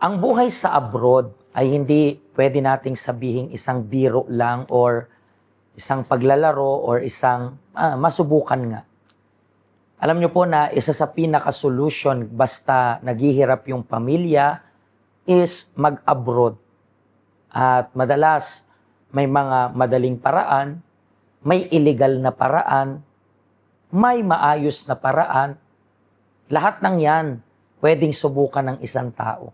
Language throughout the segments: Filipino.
Ang buhay sa abroad ay hindi pwede nating sabihin isang biro lang or isang paglalaro or isang masubukan nga. Alam niyo po na isa sa pinaka-solution basta naghihirap yung pamilya is mag-abroad. At madalas may mga madaling paraan, may illegal na paraan, may maayos na paraan. Lahat ng yan pwedeng subukan ng isang tao.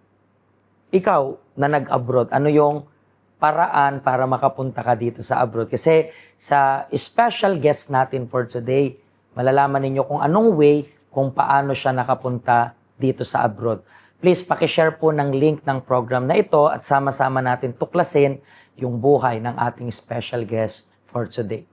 Ikaw na nag-abroad, ano yung paraan para makapunta ka dito sa abroad? Kasi sa special guest natin for today, malalaman ninyo kung anong way kung paano siya nakapunta dito sa abroad. Please, pakishare po ng link ng program na ito at sama-sama natin tuklasin yung buhay ng ating special guest for today.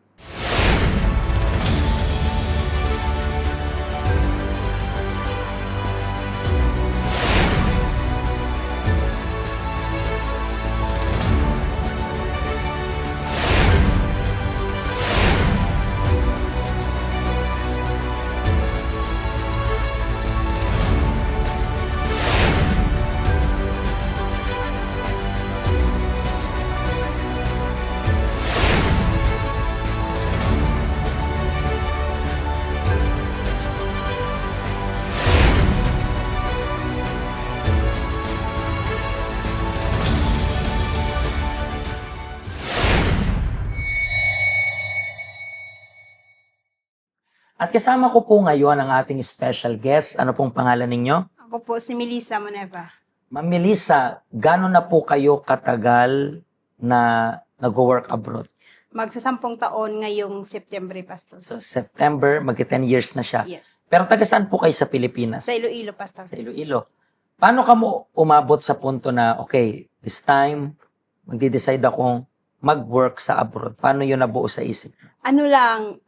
At kasama ko po ngayon ang ating special guest. Ano pong pangalan ninyo? Ako po si Melissa Moneva. Ma'am Melissa, gano'n na po kayo katagal na nag-work abroad? Magsasampung taon ngayong September, Pastor. So September, magti-10 years na siya. Yes. Pero taga saan po kayo sa Pilipinas? Sa Iloilo, Pastor. Sa Iloilo. Paano ka mo umabot sa punto na, okay, this time, magde-decide akong mag-work sa abroad? Paano yun nabuo sa isip? Ano lang,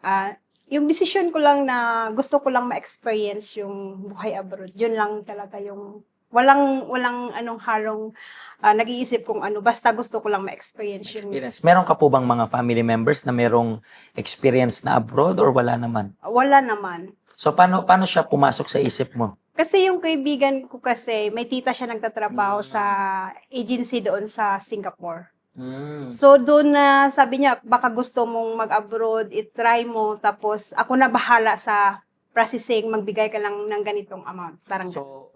yung decision ko lang na gusto ko lang ma-experience yung buhay abroad. Yun lang talaga yung walang anong halong nag-iisip kung ano. Basta gusto ko lang ma-experience yung... Experience. Meron ka po bang mga family members na merong experience na abroad or wala naman? Wala naman. So, paano siya pumasok sa isip mo? Kasi yung kaibigan ko kasi, may tita siya nagtatrabaho sa agency doon sa Singapore. So, doon na sabi niya, baka gusto mong mag-abroad, i-try mo, tapos ako na bahala sa processing, magbigay ka lang ng ganitong amount. Parang So,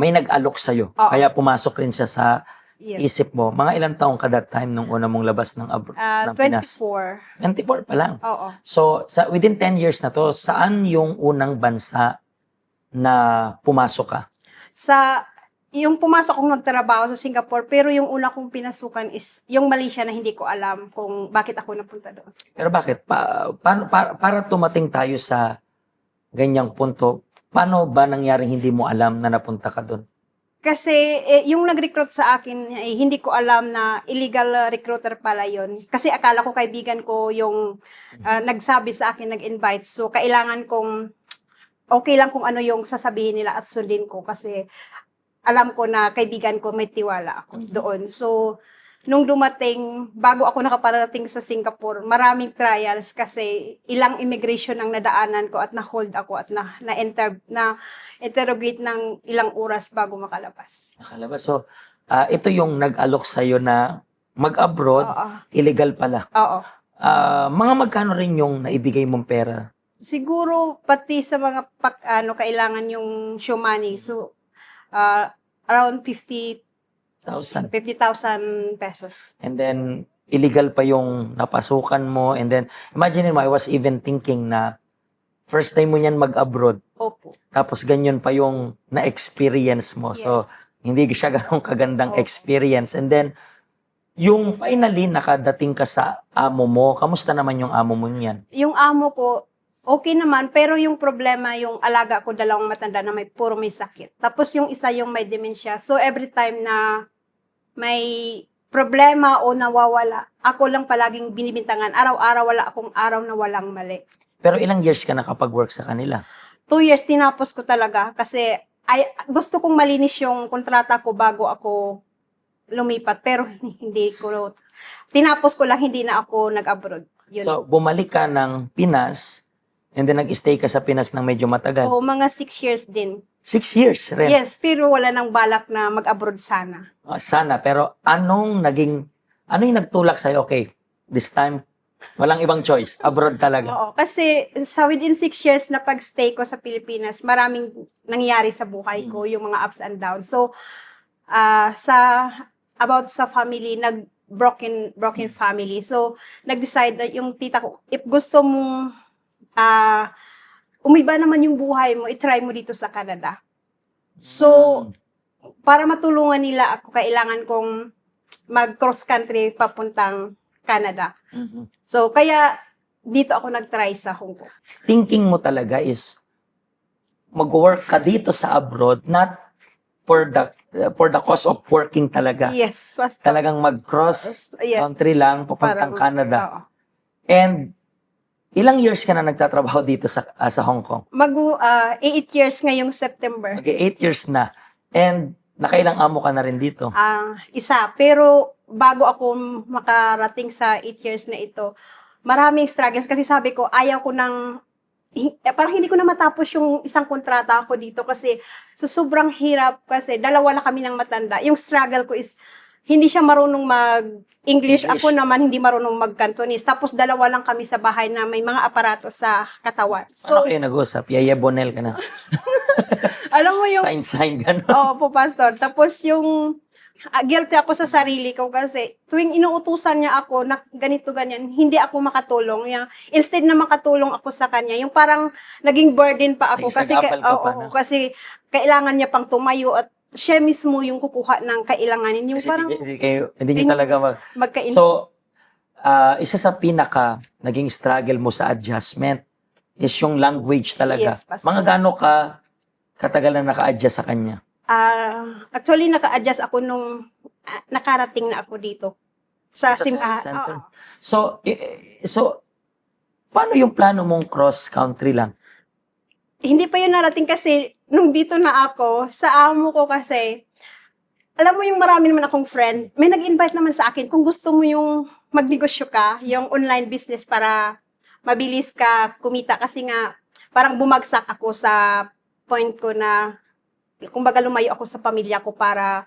may nag-alok sa'yo. Oo. Kaya pumasok rin siya sa yes. isip mo. Mga ilang taong ka that time nung una mong labas ng abroad? ng Pinas? 24. 24 pa lang. Oo. So, within 10 years na to, saan yung unang bansa na pumasok ka? Yung pumasok kong nagtrabaho sa Singapore, pero yung una kong pinasukan is yung Malaysia na hindi ko alam kung bakit ako napunta doon. Pero bakit? Para tumating tayo sa ganyang punto, paano ba nangyaring hindi mo alam na napunta ka doon? Kasi yung nag-recruit sa akin, hindi ko alam na illegal recruiter pala yon. Kasi akala ko kaibigan ko yung nagsabi sa akin, nag-invite. So, kailangan kong okay lang kung ano yung sasabihin nila at sundin ko kasi alam ko na kaibigan ko may tiwala ako doon. So, nung dumating, bago ako nakaparating sa Singapore, maraming trials kasi ilang immigration ang nadaanan ko at na-hold ako at na-interrogate ng ilang oras bago makalabas. Nakalabas. So, ito yung nag-alok sa'yo na mag-abroad, Oo. illegal pala. Oo. Mga magkano rin yung naibigay mong pera? Siguro, pati sa mga kailangan yung show money. So, around 50,000 pesos. And then, illegal pa yung napasukan mo. And then, imagine mo, I was even thinking na first time mo niyan mag-abroad. Opo. Tapos ganyan pa yung na-experience mo. So, Yes. hindi siya ganong kagandang Opo. experience. And then, yung finally, nakadating ka sa amo mo. Kamusta naman yung amo mo niyan? Yung amo ko, okay naman, pero yung problema, yung alaga ko, dalawang matanda na puro may sakit. Tapos yung isa yung may dementia. So, every time na may problema o nawawala, ako lang palaging binibintangan. Araw-araw, wala akong araw na walang mali. Pero ilang years ka nakapag-work sa kanila? 2 years tinapos ko talaga kasi gusto kong malinis yung kontrata ko bago ako lumipat. Pero hindi ko, tinapos ko lang, hindi na ako nag-abroad. Yun. So, bumalik ka ng Pinas, and then nag-stay ka sa Pinas ng medyo matagal. Oo, mga 6 years din. 6 years rin. Yes, pero wala nang balak na mag-abroad sana. Sana, pero ano yung nagtulak sa'yo? Okay, this time, walang ibang choice. Abroad talaga. Oo, kasi sa within 6 years na pag-stay ko sa Pilipinas, maraming nangyari sa buhay ko, yung mga ups and downs. So, about sa family, broken family. So, nag-decide na yung tita ko, if gusto mong umiba naman yung buhay mo, itry mo dito sa Canada. So, para matulungan nila ako, kailangan kong mag-cross country papuntang Canada. Mhm. So, kaya dito ako nag-try sa Hong Kong. Thinking mo talaga is mag-work ka dito sa abroad, not for the cause of working talaga. Yes. Talagang mag-cross Yes. country lang, papuntang Parang, Canada. oo. And ilang years ka na nagtatrabaho dito sa Hong Kong? 8 years ngayong September. Okay, 8 years na. And nakailang amo ka na rin dito. Isa. Pero bago ako makarating sa 8 years na ito, maraming struggles. Kasi sabi ko, ayaw ko parang hindi ko na matapos yung isang kontrata ko dito kasi sobrang hirap kasi dalawa lang kami ng matanda. Yung struggle ko is hindi siya marunong mag-English. Ako naman hindi marunong mag-Cantonese. Tapos dalawa lang kami sa bahay na may mga aparato sa katawan. So, ano kayo nag-usap? Yaya Bonel ka na. Alam mo yung... Sign, gano'n. po, Pastor. Tapos yung guilty ako sa sarili ko kasi tuwing inuutusan niya ako na ganito, ganyan, hindi ako makatulong. Instead na makatulong ako sa kanya, yung parang naging burden pa ako kasi, kasi kailangan niya pang tumayo at siya mismo yung kukuha ng kailanganin. Yung Kasi parang hindi niyo talaga magkain. So, isa sa pinaka naging struggle mo sa adjustment is yung language talaga. Yes, Pastor. Mga gaano ka katagal na naka-adjust sa kanya? Actually, naka-adjust ako nung nakarating na ako dito. Sa simbahan. Center. So, paano yung plano mong cross-country lang? Hindi pa yun narating kasi nung dito na ako, sa amo ko kasi, alam mo yung marami naman akong friend, may nag-invite naman sa akin kung gusto mo yung magnegosyo ka, yung online business para mabilis ka kumita kasi nga parang bumagsak ako sa point ko na kumbaga lumayo ako sa pamilya ko para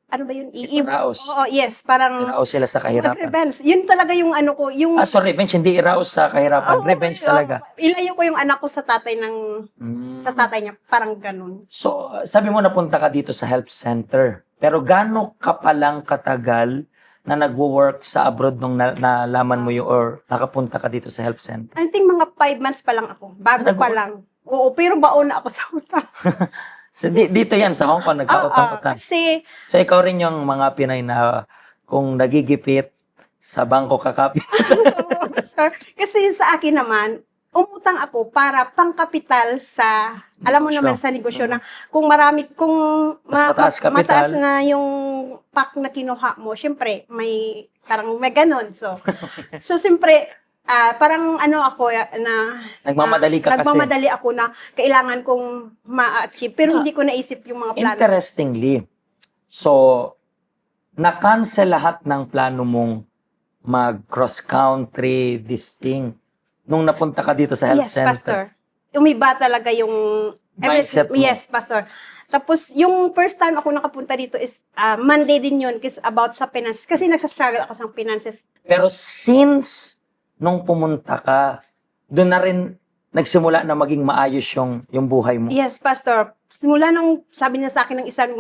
Iparaos. Oo, yes, parang Iraos sila sa kahirapan. mag-revenge. Yun talaga yung ko, yung Revenge, hindi iraos sa kahirapan. Revenge talaga. Ilayo ko yung anak ko sa tatay sa tatay niya, parang ganun. So, sabi mo napunta ka dito sa health center. Pero gaano ka palang katagal na nagwo-work sa abroad nung nalaman mo yung or nakapunta ka dito sa health center? I think mga 5 months pa lang ako. Bago pa lang. Oo, pero baon na ako sa utang. So, dito yan sa Hong Kong, nagkautang-utang. Kasi, So, ikaw rin yung mga Pinay na kung nagigipit sa bangko kakapit. kasi sa akin naman, umutang ako para pangkapital sa, alam mo naman sa negosyo na kung mataas na yung pack na kinuha mo, syempre, parang may ganun. So syempre, parang ako na Nagmamadali ka kasi. Nagmamadali ako na kailangan kong ma-achieve pero hindi ko naisip yung mga plano. Interestingly, so na-cancel lahat ng plano mong mag-cross country, this thing, nung napunta ka dito sa health center. Yes, Pastor. Umiba talaga yung mindset mo. Yes, Pastor. Tapos, yung first time ako nakapunta dito is Monday din yun kasi about sa finances. Kasi nagsastruggle ako sa finances. Pero since nung pumunta ka, doon na rin nagsimula na maging maayos yung buhay mo. Yes, Pastor. Simula nung sabi niya sa akin ng isang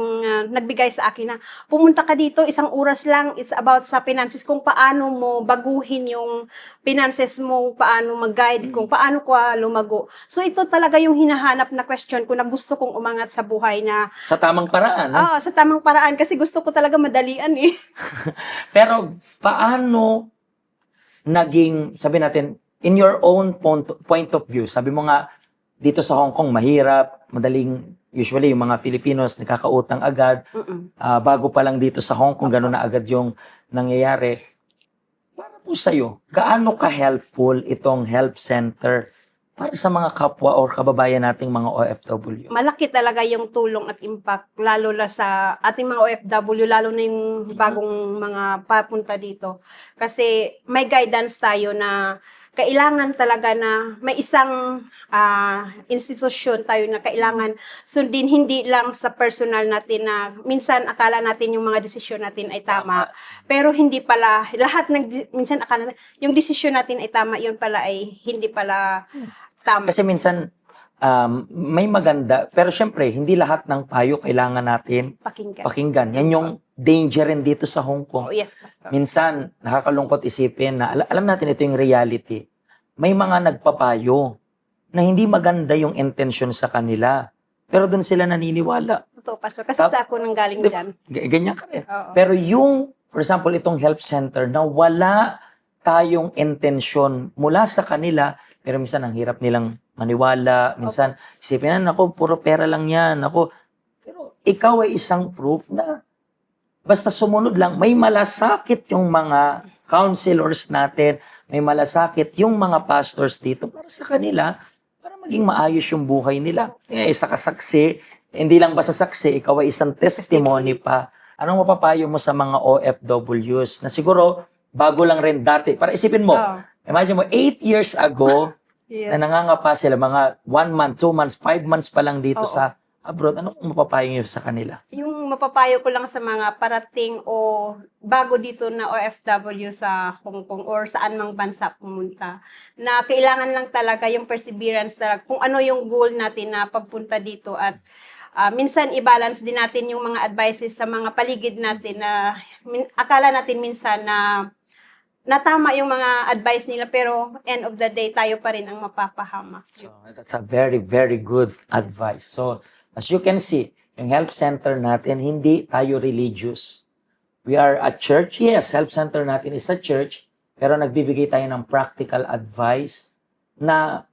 nagbigay sa akin na pumunta ka dito, 1 oras lang, it's about sa finances, kung paano mo baguhin yung finances mo, paano mag-guide, kung paano ka lumago. So ito talaga yung hinahanap na question ko na gusto kong umangat sa buhay na Sa tamang paraan. sa tamang paraan kasi gusto ko talaga madalian eh. Pero paano naging, sabi natin, in your own point of view, sabi mo nga, dito sa Hong Kong, mahirap, madaling, usually yung mga Filipinos, nakakautang agad, bago pa lang dito sa Hong Kong, gano'n na agad yung nangyayari. Para po sa'yo, gaano ka-helpful itong help center para sa mga kapwa or kababayan nating mga OFW? Malaki talaga yung tulong at impact, lalo na sa ating mga OFW, lalo na yung bagong mga papunta dito. Kasi may guidance tayo na kailangan talaga na may isang institusyon tayo na kailangan sundin, hindi lang sa personal natin na minsan akala natin yung mga desisyon natin ay tama, pero hindi pala, lahat minsan akala natin, yung desisyon natin ay tama, yun pala ay hindi pala tama. Kasi minsan, may maganda, pero syempre, hindi lahat ng payo kailangan natin pakinggan. Yan yung danger rin dito sa Hong Kong. Oh, yes, Pastor. Minsan, nakakalungkot isipin na, alam natin ito yung reality. May mga nagpapayo na hindi maganda yung intention sa kanila. Pero doon sila naniniwala. Totoo, Pastor. Kasi sa ako nang galing dyan. Ganyan ka rin. Oo. Pero yung, for example, itong health center na wala tayong intention mula sa kanila, pero minsan ang hirap nilang maniwala. Minsan, isipin na, ako, puro pera lang yan. Ako, pero ikaw ay isang proof na basta sumunod lang, may malasakit yung mga counselors natin, may malasakit yung mga pastors dito para sa kanila, para maging maayos yung buhay nila. Isa ka saksi, hindi lang basta saksi, ikaw ay isang testimony pa. Anong mapapayo mo sa mga OFWs na siguro bago lang rin dati? Para isipin mo, imagine mo, 8 years ago, Yes. na nangangapa sila, mga 1 month, 2 months, 5 months pa lang dito sa abroad. Ano kung mapapayo niyo sa kanila? Yung mapapayo ko lang sa mga parating o bago dito na OFW sa Hong Kong or saan mang bansa pumunta, na kailangan lang talaga yung perseverance talaga, kung ano yung goal natin na pagpunta dito at minsan i-balance din natin yung mga advices sa mga paligid natin na akala natin minsan na tama yung mga advice nila pero end of the day tayo pa rin ang mapapahamak. So, that's a very, very good advice. So, as you can see, yung health center natin, hindi tayo religious. We are a church. Yes, health center natin is a church, pero nagbibigay tayo ng practical advice na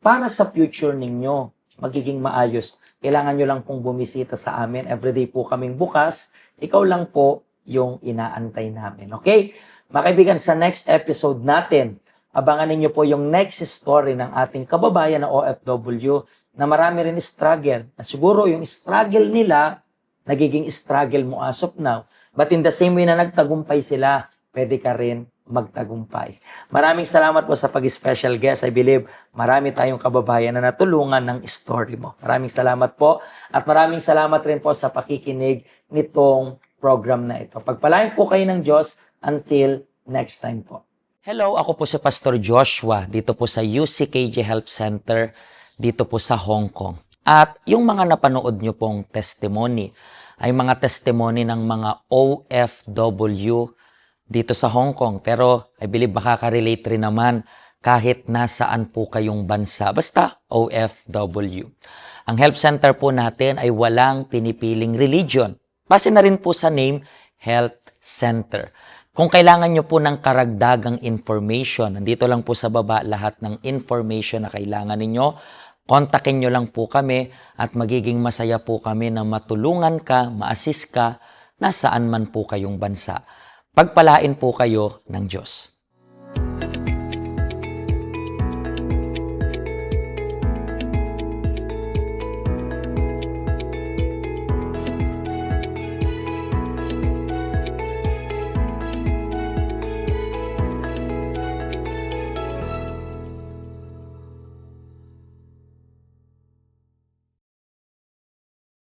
para sa future ninyo, magiging maayos. Kailangan nyo lang pong bumisita sa amin. Everyday po kaming bukas. Ikaw lang po yung inaantay namin. Okay? Mga kaibigan, sa next episode natin, abangan ninyo po yung next story ng ating kababayan na OFW na marami rin struggle. Na siguro yung struggle nila, nagiging struggle mo as of now. But in the same way na nagtagumpay sila, pwede ka rin magtagumpay. Maraming salamat po sa pag-special guest. I believe marami tayong kababayan na natulungan ng story mo. Maraming salamat po. At maraming salamat rin po sa pakikinig nitong program na ito. Pagpalain po kayo ng Diyos. Until next time po. Hello, ako po si Pastor Joshua dito po sa UCKJ Health Center dito po sa Hong Kong. At yung mga napanood nyo pong testimony ay mga testimony ng mga OFW dito sa Hong Kong. Pero I believe makaka-relate rin naman kahit nasaan po kayong bansa. Basta OFW. Ang health center po natin ay walang pinipiling religion. Base na rin po sa name, Health Center. Kung kailangan nyo po ng karagdagang information, nandito lang po sa baba lahat ng information na kailangan ninyo. Kontakin nyo lang po kami at magiging masaya po kami na matulungan ka, ma-assist ka, nasaan man po kayong bansa. Pagpalain po kayo ng Diyos.